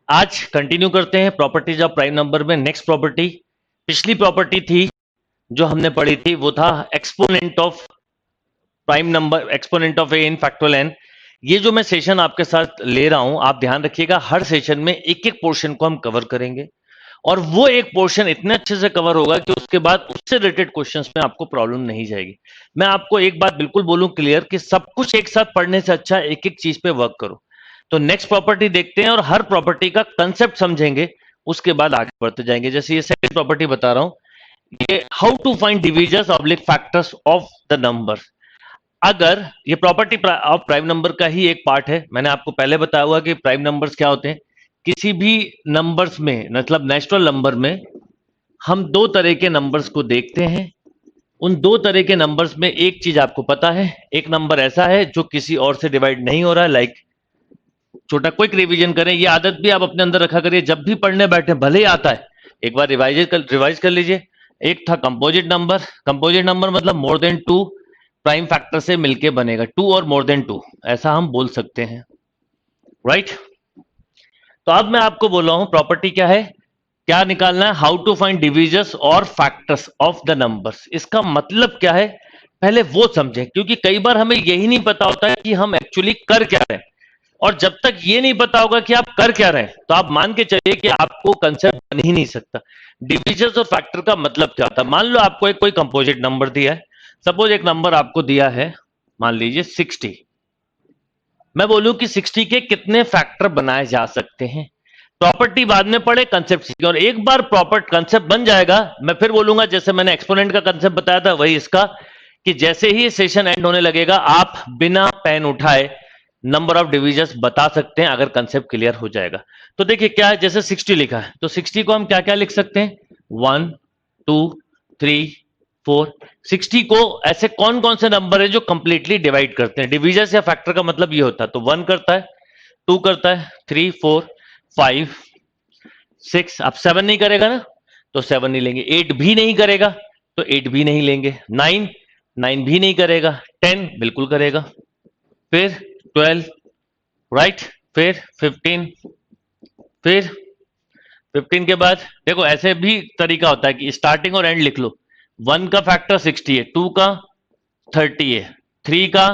आज कंटिन्यू करते हैं प्रॉपर्टीज ऑफ प्राइम नंबर में। नेक्स्ट प्रॉपर्टी, पिछली प्रॉपर्टी थी जो हमने पढ़ी थी वो था exponent of prime number, exponent of a in factorial n. ये जो मैं सेशन आपके साथ ले रहा हूं, आप ध्यान रखिएगा, हर सेशन में एक एक पोर्शन को हम कवर करेंगे और वो एक पोर्शन इतने अच्छे से कवर होगा कि उसके बाद उससे रिलेटेड क्वेश्चंस में आपको प्रॉब्लम नहीं जाएगी। मैं आपको एक बात बिल्कुल बोलूं क्लियर कि सब कुछ एक साथ पढ़ने से अच्छा एक एक चीज पे वर्क करो। तो नेक्स्ट प्रॉपर्टी देखते हैं और हर प्रॉपर्टी का कंसेप्ट समझेंगे, उसके बाद आगे बढ़ते जाएंगे। जैसे ये सेकंड प्रॉपर्टी बता रहा हूं, ये how to find divisors oblique factors of the number. अगर ये प्रॉपर्टी ऑफ प्राइम नंबर का ही एक पार्ट है, मैंने आपको पहले बताया हुआ कि प्राइम नंबर्स क्या होते हैं। किसी भी नंबर्स में, मतलब नेचुरल नंबर में, हम दो तरह के नंबर्स को देखते हैं। उन दो तरह के नंबर्स में एक चीज आपको पता है, एक नंबर ऐसा है जो किसी और से डिवाइड नहीं हो रहा है। लाइक छोटा क्विक रिवीजन करें, ये आदत भी आप अपने अंदर रखा करिए, जब भी पढ़ने बैठे भले ही आता है एक बार रिवाइज कर लीजिए। एक था कंपोजिट नंबर। कंपोजिट नंबर मतलब more than two prime factor से मिलके बनेगा, टू और मोर देन टू, ऐसा हम बोल सकते हैं, राइट। तो अब मैं आपको बोल रहा हूं प्रॉपर्टी क्या है, क्या निकालना है, हाउ टू फाइंड डिविजर्स और फैक्टर्स ऑफ द नंबर्स। इसका मतलब क्या है पहले वो समझें, क्योंकि कई बार हमें यही नहीं पता होता है कि हम एक्चुअली कर क्या रहे हैं। और जब तक ये नहीं पता होगा कि आप कर क्या रहे हैं, तो आप मान के चलिए कि आपको कंसेप्ट बन ही नहीं सकता। डिविजर्स और फैक्टर का मतलब क्या होता है। मान लो आपको एक कोई कंपोजिट नंबर दिया है, सपोज एक नंबर आपको दिया है, मान लीजिए 60। मैं बोलूं कि 60 के कितने फैक्टर बनाए जा सकते हैं। प्रॉपर्टी बाद में पढ़े, कंसेप्ट सीखे, और एक बार प्रॉपर कंसेप्ट बन जाएगा मैं फिर बोलूंगा, जैसे मैंने एक्सपोनेंट का कंसेप्ट बताया था वही इसका, कि जैसे ही सेशन एंड होने लगेगा आप बिना पेन उठाए नंबर ऑफ डिविजन्स बता सकते हैं, अगर कंसेप्ट क्लियर हो जाएगा। तो देखिए क्या है, जैसे 60 लिखा है तो 60 को हम क्या क्या लिख सकते हैं, 1 2 3 4। 60 को ऐसे कौन कौन से नंबर है जो कंप्लीटली डिवाइड करते हैं। डिविजन्स या फैक्टर का मतलब ये होता है, तो 1 करता है, 2 करता है, 3 4 5 6। अब 7 नहीं करेगा ना, तो 7 नहीं लेंगे। 8 भी नहीं करेगा तो 8 भी नहीं लेंगे। 9 भी नहीं करेगा। 10 बिल्कुल करेगा। फिर 12, राइट। फिर 15, फिर 15 के बाद देखो ऐसे भी तरीका होता है कि स्टार्टिंग और एंड लिख लो। 1 का फैक्टर 60 है, 2 का 30 है, 3 का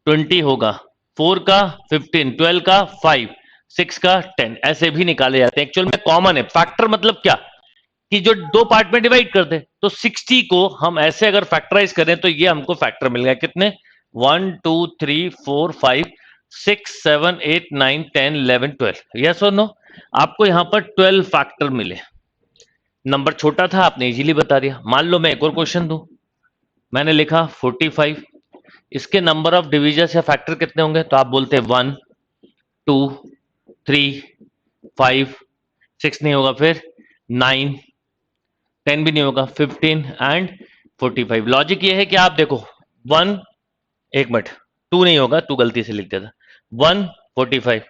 20 होगा, 4 का 15, 12 का 5, 6 का 10, ऐसे भी निकाले जाते हैं। एक्चुअल में कॉमन है। फैक्टर मतलब क्या, कि जो दो पार्ट में डिवाइड कर दे। तो 60 को हम ऐसे अगर फैक्टराइज करें तो ये हमको फैक्टर मिल गया कितने, 1 2 3 4 5 6 7 8 9 10 11 12। यस और नो, आपको यहां पर 12 फैक्टर मिले। नंबर छोटा था, आपने इजीली बता दिया। मान लो मैं एक और क्वेश्चन दूं, मैंने लिखा 45, इसके नंबर ऑफ डिविजन्स या फैक्टर कितने होंगे, तो आप बोलते हैं 1 2 3 5 6 नहीं होगा, फिर 9 10 भी नहीं होगा, 15 एंड 45। लॉजिक ये है कि आप देखो 1, एक मिनट, 2 नहीं होगा, 2 गलती से लिख दिया था। 1 45,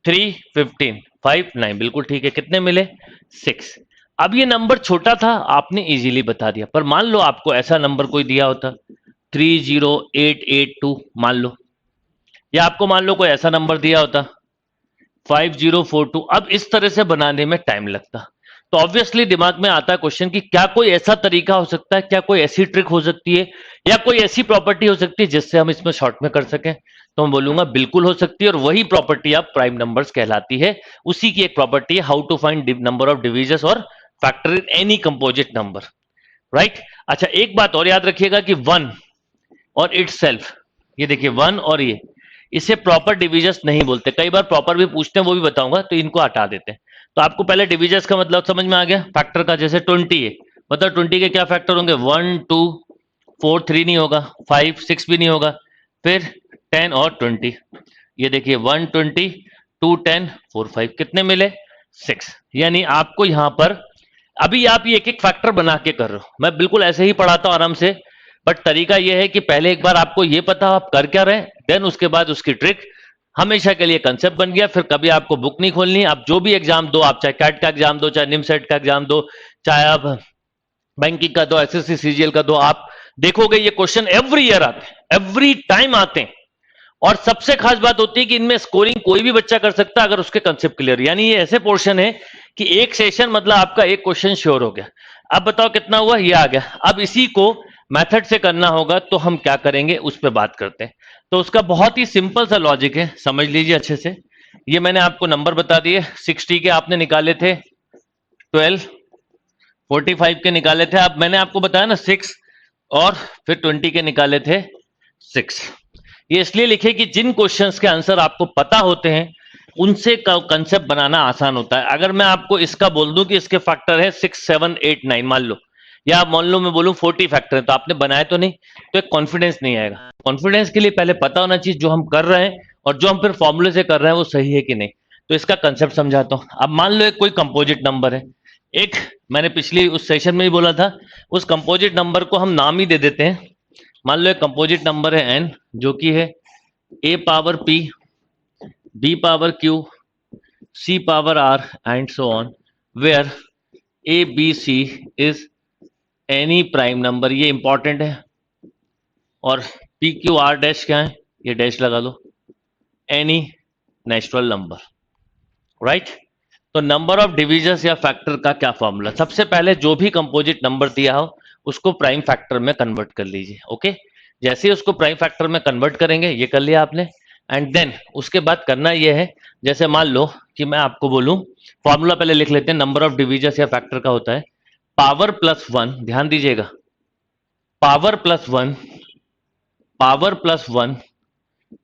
3 15, 5 9, बिल्कुल ठीक है। कितने मिले, 6। अब ये नंबर छोटा था, आपने इजीली बता दिया। पर मान लो आपको ऐसा नंबर कोई दिया होता 30882 मान लो, या आपको मान लो कोई ऐसा नंबर दिया होता 5042। अब इस तरह से बनाने में टाइम लगता, तो ऑब्वियसली दिमाग में आता है क्वेश्चन कि क्या कोई ऐसा तरीका हो सकता है, क्या कोई ऐसी ट्रिक हो सकती है, या कोई ऐसी प्रॉपर्टी हो सकती है जिससे हम इसमें शॉर्ट में कर सकें। तो मैं बोलूंगा बिल्कुल हो सकती है, और वही प्रॉपर्टी अब प्राइम नंबर्स कहलाती है। उसी की एक प्रॉपर्टी है, how to find number of divisions और factor in any composite number, right. अच्छा एक बात और याद रखिएगा कि 1 और इटसेल्फ, ये देखिए 1 और ये, इसे प्रॉपर डिविजन्स नहीं बोलते। कई बार प्रॉपर भी पूछते हैं, वो भी बताऊंगा, तो इनको हटा देते हैं। तो आपको पहले डिविजन्स का मतलब समझ में आ गया। फैक्टर का जैसे 20 है, मतलब 20 के क्या फैक्टर होंगे, 1 2 4 3 नहीं होगा, 5 6 भी नहीं होगा, फिर 10 और 20। ये देखिए 1 20 2 10 4 5, कितने मिले, 6। यानी आपको यहां पर अभी आप ये एक एक फैक्टर बना के कर रहे हो, मैं बिल्कुल ऐसे ही पढ़ाता हूं आराम से। बट तरीका ये है कि पहले एक बार आपको ये पता आप कर क्या रहे हैं, देन उसके बाद उसकी ट्रिक हमेशा के लिए कंसेप्ट बन गया। फिर कभी आपको बुक नहीं खोलनी, आप जो भी एग्जाम दो, आप चाहे कैट का एग्जाम दो, चाहे निमसेट का एग्जाम दो, चाहे आप बैंकिंग का दो, एसएससी सीजीएल का दो, आप देखोगे ये क्वेश्चन एवरी ईयर आते हैं, एवरी टाइम आते हैं। और सबसे खास बात होती है कि इनमें स्कोरिंग कोई भी बच्चा कर सकता है अगर उसके कंसेप्ट क्लियर, यानी ये ऐसे पोर्शन है कि एक सेशन मतलब आपका एक क्वेश्चन श्योर हो गया। अब बताओ कितना हुआ, ये आ गया। अब इसी को मेथड से करना होगा तो हम क्या करेंगे उस पर बात करते हैं। तो उसका बहुत ही सिंपल सा लॉजिक है, समझ लीजिए अच्छे से। ये मैंने आपको नंबर बता दिए, 60 के आपने निकाले थे 12, 45 के निकाले थे, अब मैंने आपको बताया ना 6, और फिर 20 के निकाले थे 6। ये इसलिए लिखे कि जिन क्वेश्चंस के आंसर आपको पता होते हैं उनसे कंसेप्ट बनाना आसान होता है। अगर मैं आपको इसका बोल दूं कि इसके फैक्टर है 6, 7, 8, 9 मान लो, या मान लो मैं बोलूं 40 फैक्टर है, तो आपने बनाया तो नहीं, तो एक कॉन्फिडेंस नहीं आएगा। कॉन्फिडेंस के लिए पहले पता होना चाहिए जो हम कर रहे हैं और जो हम फिर फॉर्मूले से कर रहे हैं वो सही है कि नहीं। तो इसका कंसेप्ट समझाता हूं। अब मान लो एक कोई कंपोजिट नंबर है, एक मैंने पिछली उस सेशन में ही बोला था, उस कंपोजिट नंबर को हम नाम ही दे देते हैं। मान लो एक कंपोजिट नंबर है एन, जो कि है a power p, b power q, c power r and so on, where a b c is any prime number, ये इंपॉर्टेंट है। और p q r डैश क्या है, ये डैश लगा लो, एनी नेचुरल नंबर, राइट। तो नंबर ऑफ डिविजन्स या factor का क्या फॉर्मूला, सबसे पहले जो भी कंपोजिट नंबर दिया हो उसको प्राइम फैक्टर में कन्वर्ट कर लीजिए। ओके, जैसे ही उसको प्राइम फैक्टर में कन्वर्ट करेंगे, ये कर लिया आपने, एंड देन उसके बाद करना ये है, जैसे मान लो कि मैं आपको बोलूं, फॉर्मूला पहले लिख लेते हैं। नंबर ऑफ डिविजन्स या फैक्टर का होता है पावर प्लस 1, ध्यान दीजिएगा, power plus 1, power plus 1,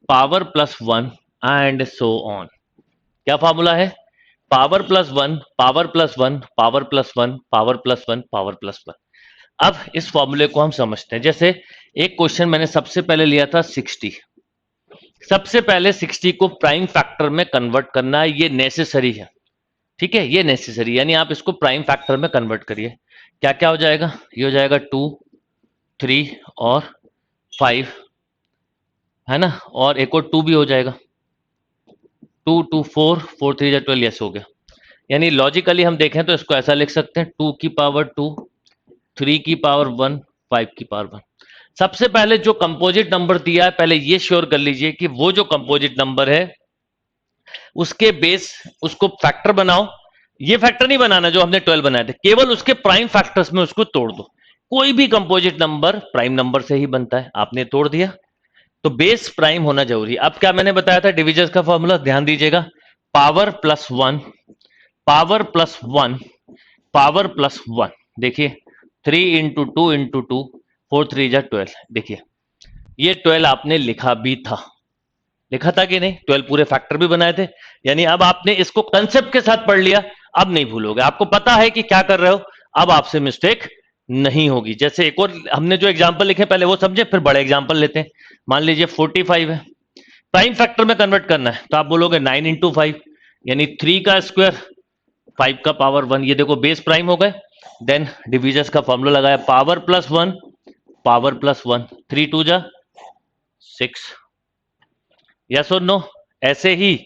power plus 1 and so on. क्या फॉर्मूला है, power plus 1, power plus 1, power plus 1, power plus 1, power plus 1। अब इस फॉर्मूले को हम समझते हैं। जैसे एक क्वेश्चन मैंने सबसे पहले लिया था 60, सबसे पहले 60 को प्राइम फैक्टर में कन्वर्ट करना है, ये नेसेसरी है, ठीक है, ये नेसेसरी, यानी आप इसको प्राइम फैक्टर में कन्वर्ट करिए। क्या क्या हो जाएगा, ये हो जाएगा 2, 3 और 5, है ना, और एक और 2 भी हो जाएगा, 2, 2, 4, 4, 3 12, ऐसे हो गया। यानी लॉजिकली हम देखें तो इसको ऐसा लिख सकते हैं 2 की पावर 2, 3 की पावर 1, 5 की पावर 1। सबसे पहले जो कंपोजिट नंबर दिया है पहले ये श्योर कर लीजिए कि वो जो कंपोजिट नंबर है उसके बेस, उसको फैक्टर बनाओ। ये फैक्टर नहीं बनाना जो हमने 12 बनाए थे, केवल उसके प्राइम फैक्टर्स में उसको तोड़ दो। कोई भी कंपोजिट नंबर प्राइम नंबर से ही बनता है, आपने तोड़ दिया तो बेस प्राइम होना जरूरी। अब क्या मैंने बताया था डिविजन का फॉर्मूला, ध्यान दीजिएगा, power plus 1, power plus 1, power plus 1। देखिए 3 इंटू 2 इंटू 2, 4 3 12। देखिए ये 12 आपने लिखा भी था, लिखा था कि नहीं, 12 पूरे फैक्टर भी बनाए थे। यानी अब आपने इसको कंसेप्ट के साथ पढ़ लिया, अब नहीं भूलोगे, आपको पता है कि क्या कर रहे हो, अब आपसे मिस्टेक नहीं होगी। जैसे एक और हमने जो एग्जांपल लिखे पहले वो समझे, फिर बड़े एग्जांपल लेते हैं। मान लीजिए 45 है, प्राइम फैक्टर में कन्वर्ट करना है, तो आप बोलोगे 9 इंटू 5, यानी 3 का स्क्वायर, 5 का पावर 1, ये देखो बेस प्राइम हो गए। देन डिविजन का फॉर्मूला लगाया, पावर प्लस 1, पावर प्लस 1, 3 2 जा 6, यस और नो। ऐसे ही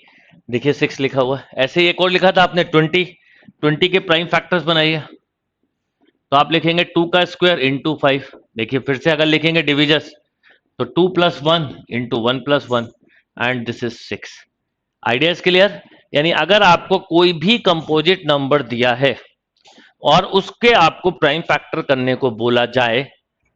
देखिए 6 लिखा हुआ है, ऐसे ही एक और लिखा था आपने 20, 20 के प्राइम फैक्टर्स बनाइए, तो आप लिखेंगे 2 का स्क्वायर इंटू 5। देखिए फिर से अगर लिखेंगे डिविजन तो 2 plus 1 into 1 plus 1 and this is 6। Idea is clear. यानी अगर आपको कोई भी कंपोजिट नंबर दिया है और उसके आपको प्राइम फैक्टर करने को बोला जाए,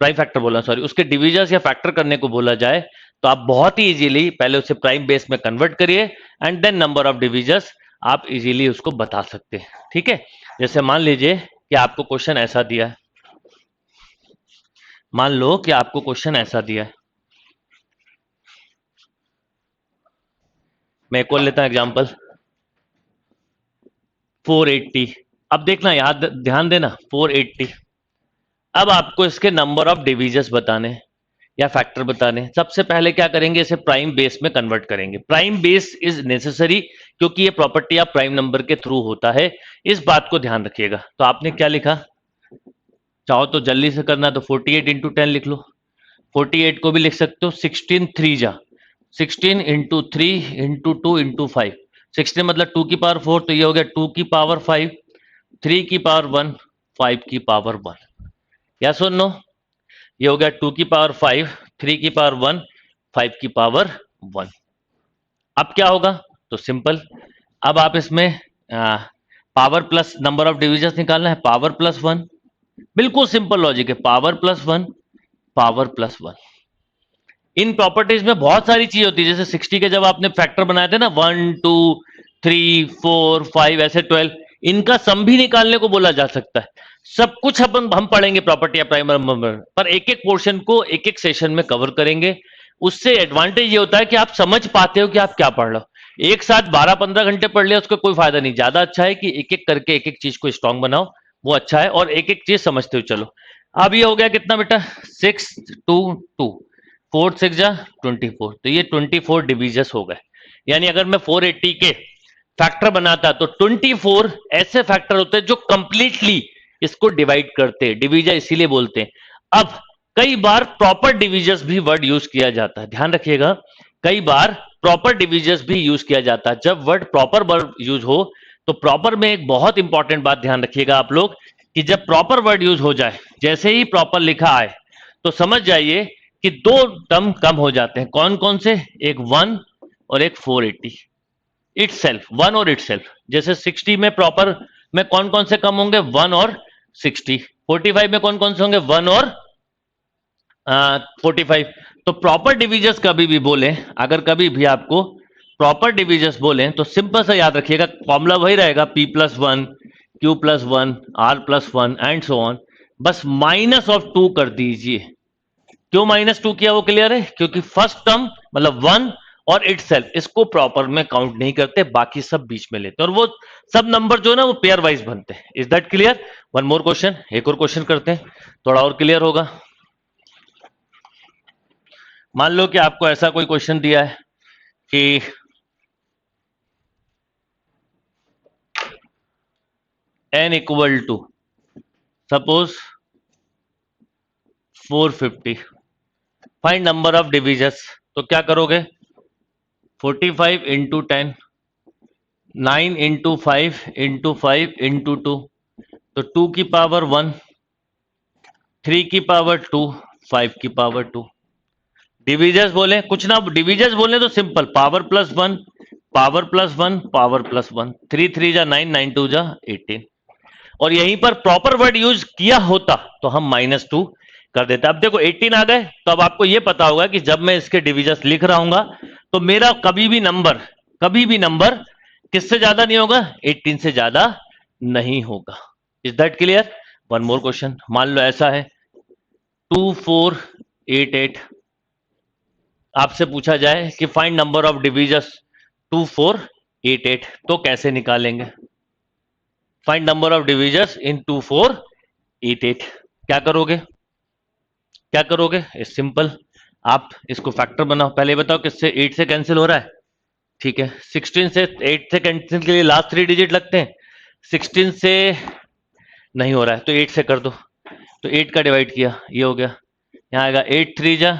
प्राइम फैक्टर बोला सॉरी, उसके डिविजन या फैक्टर करने को बोला जाए, तो आप बहुत ही इजीली पहले उसे प्राइम बेस में कन्वर्ट करिए and then number of division आप इजीली उसको बता सकते हैं, ठीक है। जैसे मान लीजिए कि आपको क्वेश्चन ऐसा दिया है, मान लो कि आपको क्वेश्चन ऐसा दिया है, मैं एक और लेता हूं एग्जांपल 480। अब देखना, याद ध्यान देना 480। अब आपको इसके नंबर ऑफ डिविजन्स बताने या फैक्टर बताने, सबसे पहले क्या करेंगे, इसे प्राइम बेस में कन्वर्ट करेंगे। प्राइम बेस इज नेसेसरी क्योंकि ये प्रॉपर्टी आप प्राइम नंबर के थ्रू होता है, इस बात को ध्यान रखिएगा। तो आपने क्या लिखा, चाहो तो जल्दी से करना तो 48 इंटू 10 लिख लो, 48 को भी लिख सकते हो 16 3 जा 16 इंटू 3 इंटू 2 इंटू 5, 16 मतलब 2 की पावर 4, तो ये हो गया 2 की पावर 5, 3 की पावर 1, 5 की पावर 1। या सुन लो, ये हो गया 2 की पावर 5, 3 की पावर 1, 5 की पावर 1। अब क्या होगा? तो सिंपल, अब आप इसमें power plus number of divisions निकालना है, पावर प्लस 1, बिल्कुल सिंपल लॉजिक है, पावर प्लस 1, पावर प्लस 1। इन प्रॉपर्टीज में बहुत सारी चीज होती है, जैसे 60 के जब आपने फैक्टर बनाए थे ना, 1 2 3 4 5 ऐसे 12, इनका सम भी निकालने को बोला जा सकता है। सब कुछ अपन हम पढ़ेंगे प्रॉपर्टी या प्राइम नंबर पर, एक एक पोर्शन को एक एक सेशन में कवर करेंगे। उससे एडवांटेज ये होता है कि आप समझ पाते हो कि आप क्या पढ़ रहे हो। एक साथ 12-15 घंटे पढ़ लिया उसका कोई फायदा नहीं, ज्यादा अच्छा है कि एक एक करके एक एक चीज को स्ट्रांग बनाओ, वो अच्छा है, और एक एक चीज समझते हो चलो। अब ये हो गया कितना बेटा? 6 2 2, 4 6 जा 24, तो ये 24 डिविजन हो गए। यानी अगर मैं 480 के फैक्टर बनाता तो 24 ऐसे फैक्टर होते हैं जो कंप्लीटली इसको डिवाइड करते हैं, डिवीजन इसीलिए बोलते हैं। अब कई बार प्रॉपर डिविजन भी वर्ड यूज किया जाता है, ध्यान रखिएगा, कई बार प्रॉपर डिविजन भी यूज किया जाता है। जब वर्ड प्रॉपर वर्ड यूज हो तो प्रॉपर में एक बहुत इंपॉर्टेंट बात ध्यान रखिएगा आप लोग, कि जब प्रॉपर वर्ड यूज हो जाए, जैसे ही प्रॉपर लिखा आए तो समझ जाइए कि दो टर्म कम हो जाते हैं। कौन कौन से? एक 1 और एक 480, इटसेल्फ, 1 और इटसेल्फ। जैसे 60 में प्रॉपर में कौन कौन से कम होंगे? 1 और 60। 45 में कौन कौन से होंगे? 1 और 45। तो प्रॉपर डिविजन्स कभी भी बोले, अगर कभी भी आपको प्रॉपर डिविजन्स बोले तो सिंपल सा याद रखिएगा, फॉर्मूला वही रहेगा, P+1 Q+1 R+1 and so on. बस -2 कर दीजिए। क्यों -2 किया वो क्लियर है? क्योंकि फर्स्ट टर्म मतलब 1 और इटसेल्फ इसको प्रॉपर में काउंट नहीं करते, बाकी सब बीच में लेते हैं, और वो सब नंबर जो है ना वो पेयर वाइज बनते हैं। Is that clear? One more question, एक और क्वेश्चन करते हैं, थोड़ा और क्लियर होगा। मान लो कि आपको ऐसा कोई क्वेश्चन दिया है कि n equal to suppose 450, find number of divisions. तो क्या करोगे? 45 इंटू 10, 9 इंटू 5 इंटू 5 इंटू 2, तो 2 की पावर 1, 3 की पावर 2, 5 की पावर 2। डिविजन्स बोले कुछ ना, डिविजन्स बोले तो simple, power plus 1, power plus 1, power plus 1, 3 3 जा 9, 9 2 जा 18। और यहीं पर प्रॉपर वर्ड यूज किया होता तो हम -2 कर देते। अब देखो 18 आ गए, तो अब आपको यह पता होगा कि जब मैं इसके डिविजन्स लिख रहा हूंगा तो मेरा कभी भी नंबर किससे ज्यादा नहीं होगा? 18 से ज्यादा नहीं होगा। Is that clear? One more question, मान लो ऐसा है 2488, आपसे पूछा जाए कि फाइंड नंबर ऑफ डिविजन्स 2488, तो कैसे निकालेंगे? फाइंड नंबर ऑफ डिविजन्स इन 2488, क्या करोगे? क्या करोगे? इट्स सिंपल, आप इसको फैक्टर बनाओ। पहले बताओ किससे 8 से कैंसिल हो रहा है? ठीक है, 16 से 8 से कैंसिल के लिए लास्ट 3 डिजिट लगते हैं, 16 से नहीं हो रहा है तो 8 से कर दो। तो 8 का डिवाइड किया, ये हो गया, यहाँ आएगा 8 3 जा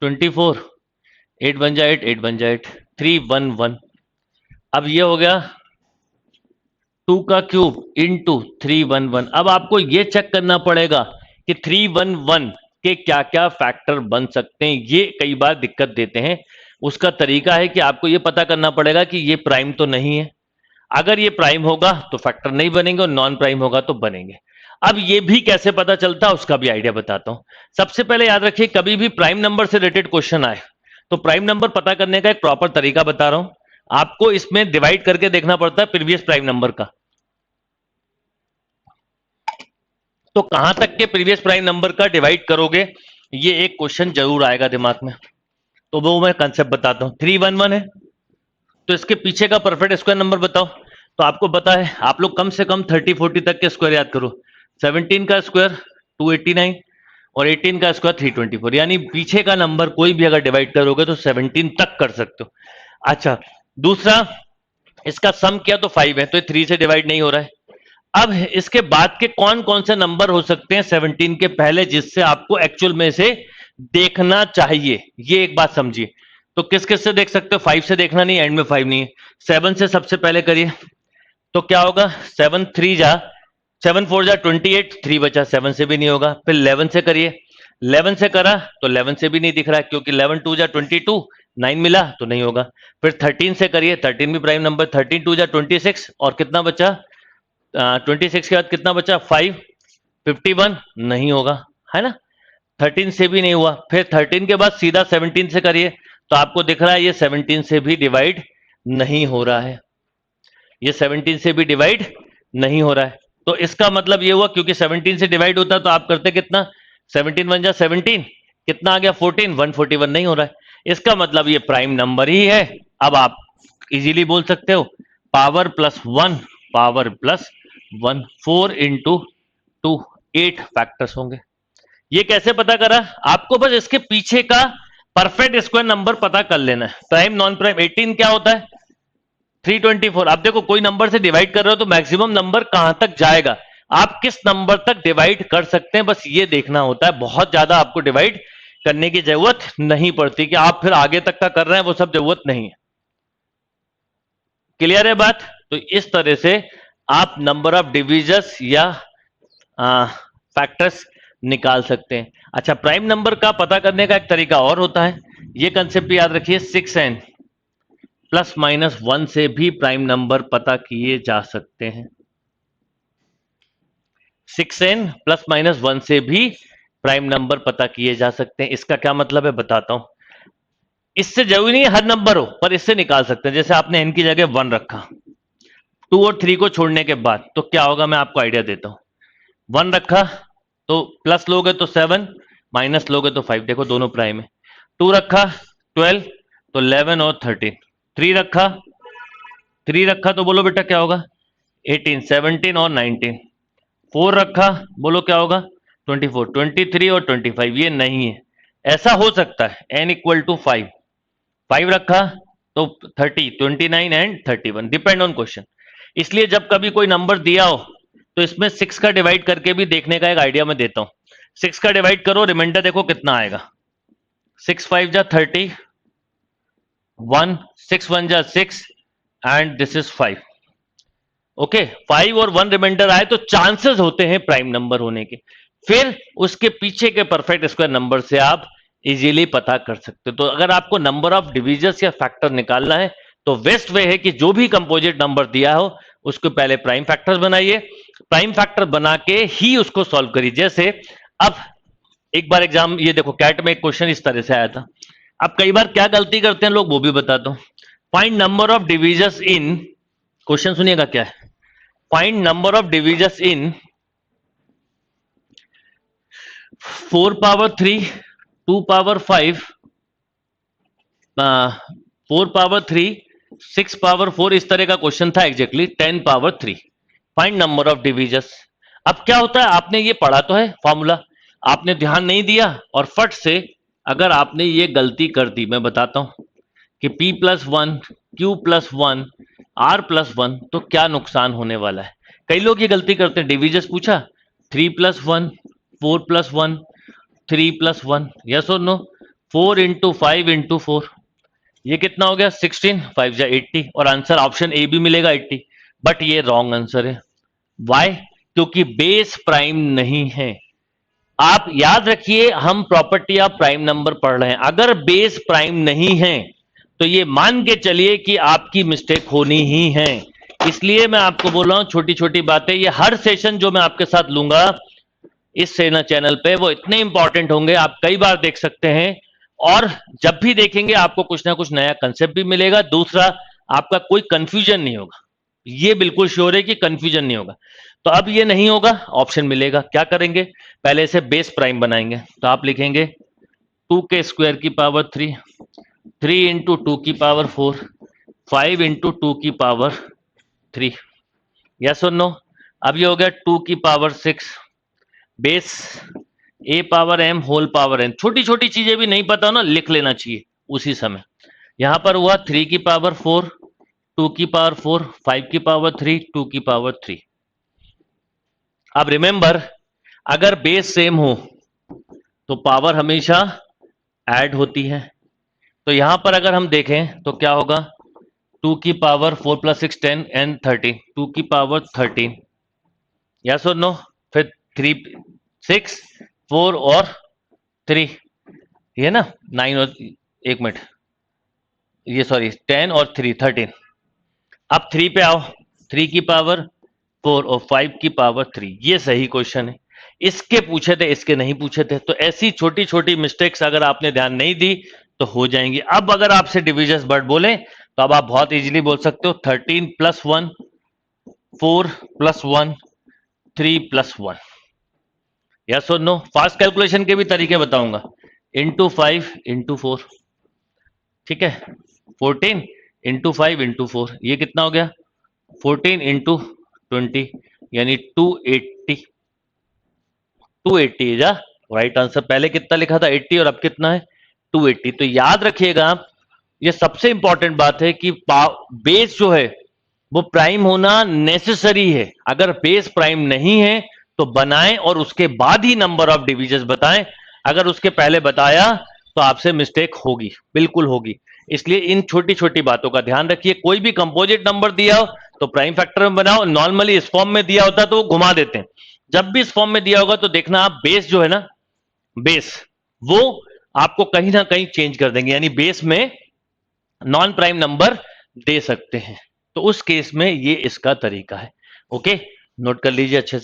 24, 8 बन जा 8, 8 बन जा 8, 311। अब ये हो गया 2 का क्यूब इंटू 311। अब आपको ये चेक करना पड़ेगा कि 311 के क्या क्या फैक्टर बन सकते हैं, ये कई बार दिक्कत देते हैं। उसका तरीका है कि आपको ये पता करना पड़ेगा कि ये प्राइम तो नहीं है। अगर ये प्राइम होगा तो फैक्टर नहीं बनेंगे, और नॉन प्राइम होगा तो बनेंगे। अब ये भी कैसे पता चलता है उसका भी आइडिया बताता हूं। सबसे पहले याद रखिए, कभी भी प्राइम नंबर से रिलेटेड क्वेश्चन आए तो प्राइम नंबर पता करने का एक प्रॉपर तरीका बता रहा हूं आपको। इसमें डिवाइड करके देखना पड़ता है प्रीवियस प्राइम नंबर का। तो कहां तक के प्रीवियस प्राइम नंबर का डिवाइड करोगे, ये एक क्वेश्चन जरूर आएगा दिमाग में, तो वो मैं कंसेप्ट बताता हूं। 311 है तो इसके पीछे का परफेक्ट स्क्वायर नंबर बताओ। तो आपको पता है, आप लोग कम से कम 30-40 तक के स्क्वायर याद करो। 17 का स्क्वायर 289 और 18 का स्क्वायर 324, यानी पीछे का नंबर कोई भी अगर डिवाइड करोगे तो 17 तक कर सकते हो। अच्छा, दूसरा, इसका सम किया तो 5 है, तो 3 से डिवाइड नहीं हो रहा है। अब इसके बाद के कौन कौन से नंबर हो सकते हैं 17 के पहले, जिससे आपको एक्चुअल में से देखना चाहिए, ये एक बात समझिए। तो किस किस से देख सकते हो? 5 से देखना नहीं, एंड में 5 नहीं है। 7 से सबसे पहले करिए, तो क्या होगा? 7 3 जा 7 4 जा 28, 3 बचा, 7 से भी नहीं होगा। फिर 11 से करिए, 11 से करा तो 11 से भी नहीं दिख रहा है, क्योंकि 11 2 जा 22, 9 मिला तो नहीं होगा। फिर 13 से करिए, 13 भी प्राइम नंबर, 13 2 जा 26 और कितना बचा 26 के बाद कितना बचा 5, 51 नहीं होगा, है ना। 13 से भी नहीं हुआ, फिर 13 के बाद सीधा 17 से करिए तो आपको दिख रहा है ये 17 से भी डिवाइड नहीं हो रहा है, ये 17 से भी डिवाइड नहीं हो रहा है। तो इसका मतलब ये हुआ क्योंकि 17 से डिवाइड होता तो आप करते कितना, 17 1 जा 17, कितना आ गया 14, 141 नहीं हो रहा है। इसका मतलब ये प्राइम नंबर ही है। अब आप इजीली बोल सकते हो power plus 1, power plus 1, 4 into 2, 8 factors होंगे। ये कैसे पता करा, आपको बस इसके पीछे का परफेक्ट स्क्वायर नंबर पता कर लेना है। प्राइम नॉन प्राइम 18 क्या होता है 324। आप देखो कोई नंबर से डिवाइड कर रहे हो तो मैक्सिमम नंबर कहां तक जाएगा, आप किस नंबर तक डिवाइड कर सकते हैं, बस ये देखना होता है। बहुत ज्यादा आपको डिवाइड करने की जरूरत नहीं पड़ती कि आप फिर आगे तक का कर रहे हैं, वो सब जरूरत नहीं है। क्लियर है बात। तो इस तरह से आप नंबर ऑफ डिविजन्स या फैक्टर्स निकाल सकते हैं। अच्छा, प्राइम नंबर का पता करने का एक तरीका और होता है, ये कंसेप्ट याद रखिए, 6n प्लस माइनस 1 से भी प्राइम नंबर पता किए जा सकते हैं। 6n प्लस माइनस 1 से भी प्राइम नंबर पता किए जा सकते हैं। इसका क्या मतलब है बताता हूं। इससे जरूरी नहीं हर नंबर हो, पर इससे निकाल सकते हैं। जैसे आपने n की जगह 1 रखा, 2 और 3 को छोड़ने के बाद तो क्या होगा, मैं आपको आइडिया देता हूं। 1 रखा तो प्लस लोगे तो 7, माइनस लोगे तो 5, देखो दोनों प्राइम है। 2 रखा 12 तो 11 और 13। 3 रखा तो बोलो बेटा क्या होगा 18, 17 और 19। 4 रखा बोलो क्या होगा 24, 23 और 25। ये नहीं है, ऐसा हो सकता है n इक्वल टू 5। 5 रखा तो 30, 29 एंड 31, डिपेंड ऑन क्वेश्चन। इसलिए जब कभी कोई नंबर दिया हो तो इसमें 6 का डिवाइड करके भी देखने का एक आइडिया मैं देता हूं। 6 का डिवाइड करो, रिमाइंडर देखो कितना आएगा, 6 5 जा 30, 1 6 1 जा 6 एंड दिस इज 5। ओके, 5 और 1 रिमाइंडर आए तो चांसेस होते हैं प्राइम नंबर होने के। फिर उसके पीछे के परफेक्ट स्क्वायर नंबर से आप इजीली पता कर सकते हो। तो अगर आपको नंबर ऑफ डिविजन्स या फैक्टर निकालना है तो बेस्ट वे है कि जो भी कंपोजिट नंबर दिया हो उसको पहले प्राइम फैक्टर्स बनाइए, प्राइम फैक्टर बना के ही उसको सॉल्व करिए। जैसे अब एक बार एग्जाम, ये देखो कैट में एक क्वेश्चन इस तरह से आया था। अब कई बार क्या गलती करते हैं लोग वो भी बताता हूं। Find number of divisions in, question सुनिएगा क्या है, find number of divisions in 4 power 3, 2 power 5, 4 power 3, 6 power 4, इस तरह का क्वेश्चन था exactly 10 power 3। Find number of divisions. अब क्या होता है, आपने ये पढ़ा तो है फॉर्मूला, आपने ध्यान नहीं दिया और फट से अगर आपने ये गलती कर दी, मैं बताता हूं कि p plus 1, q plus 1, r plus 1, तो क्या नुकसान होने वाला है। कई लोग ये गलती करते हैं, डिविजन्स पूछा 3 प्लस 1, 4 प्लस 1, 3 प्लस 1, यस और नो, 4 इंटू 5 इंटू 4, ये कितना हो गया 16, 5 जा 80 और आंसर ऑप्शन ए भी मिलेगा 80। बट ये रॉन्ग आंसर है। वाई? क्योंकि बेस प्राइम नहीं है। आप याद रखिए, हम प्रॉपर्टी ऑफ प्राइम नंबर पढ़ रहे हैं, अगर बेस प्राइम नहीं है तो ये मान के चलिए कि आपकी मिस्टेक होनी ही है। इसलिए मैं आपको बोल रहा हूं छोटी छोटी बातें, ये हर सेशन जो मैं आपके साथ लूंगा इस चैनल पे वो इतने इंपॉर्टेंट होंगे, आप कई बार देख सकते हैं और जब भी देखेंगे आपको कुछ ना कुछ नया कंसेप्ट भी मिलेगा। दूसरा, आपका कोई कंफ्यूजन नहीं होगा, ये बिल्कुल श्योर है कि कंफ्यूजन नहीं होगा। तो अब ये नहीं होगा, ऑप्शन मिलेगा, क्या करेंगे, पहले से बेस प्राइम बनाएंगे। तो आप लिखेंगे 2 के स्क्वायर की पावर 3, 3 इंटू 2 की पावर 4, 5 इंटू 2 की पावर 3, यस और नो। अब ये हो गया 2 की power 6, base a power m whole power n। छोटी छोटी चीजें भी नहीं पता हो ना, लिख लेना चाहिए उसी समय। यहां पर हुआ 3 की पावर 4, 2 की पावर 4, 5 की पावर 3, 2 की पावर 3। अब रिमेंबर, अगर बेस सेम हो तो पावर हमेशा ऐड होती है। तो यहां पर अगर हम देखें तो क्या होगा, 2 की पावर 4 प्लस 6 10 एंड 13, 2 की पावर 13, यस और नो। फिर 3 6 4 और 3, ये ना 9 और 1 मिनट ये सॉरी 10 और 3 13। अब 3 पे आओ, 3 की पावर 4 और 5 की पावर 3। ये सही क्वेश्चन है। इसके पूछे थे, इसके नहीं पूछे थे। तो ऐसी छोटी छोटी मिस्टेक्स अगर आपने ध्यान नहीं दी तो हो जाएंगी। अब अगर आपसे डिविजन वर्ड बोले तो अब आप बहुत इजीली बोल सकते हो 13 प्लस 1, 4 प्लस 1, 3 प्लस 1। यस और नो? फास्ट कैलकुलेशन के भी तरीके बताऊंगा। इंटू 5 इंटू 4, ठीक है। 14 इंटू 5 इंटू 4, ये कितना हो गया? 14 इंटू 20 यानी 280। 280 इज राइट आंसर। पहले कितना लिखा था 80 और अब कितना है 280। तो याद रखिएगा आप, ये सबसे इंपॉर्टेंट बात है कि बेस जो है वो प्राइम होना नेसेसरी है। अगर बेस प्राइम नहीं है तो बनाएं और उसके बाद ही नंबर ऑफ डिविजन बताएं। अगर उसके पहले बताया तो आपसे मिस्टेक होगी, बिल्कुल होगी। इसलिए इन छोटी छोटी बातों का ध्यान रखिए। कोई भी कंपोजिट नंबर दिया हो तो प्राइम फैक्टर में बनाओ। नॉर्मली इस फॉर्म में दिया होता है तो वो घुमा देते हैं। जब भी इस फॉर्म में दिया होगा तो देखना आप बेस जो है ना, बेस वो आपको कहीं ना कहीं चेंज कर देंगे, यानी बेस में नॉन प्राइम नंबर दे सकते हैं। तो उस केस में ये इसका तरीका है। ओके, नोट कर लीजिए अच्छे से।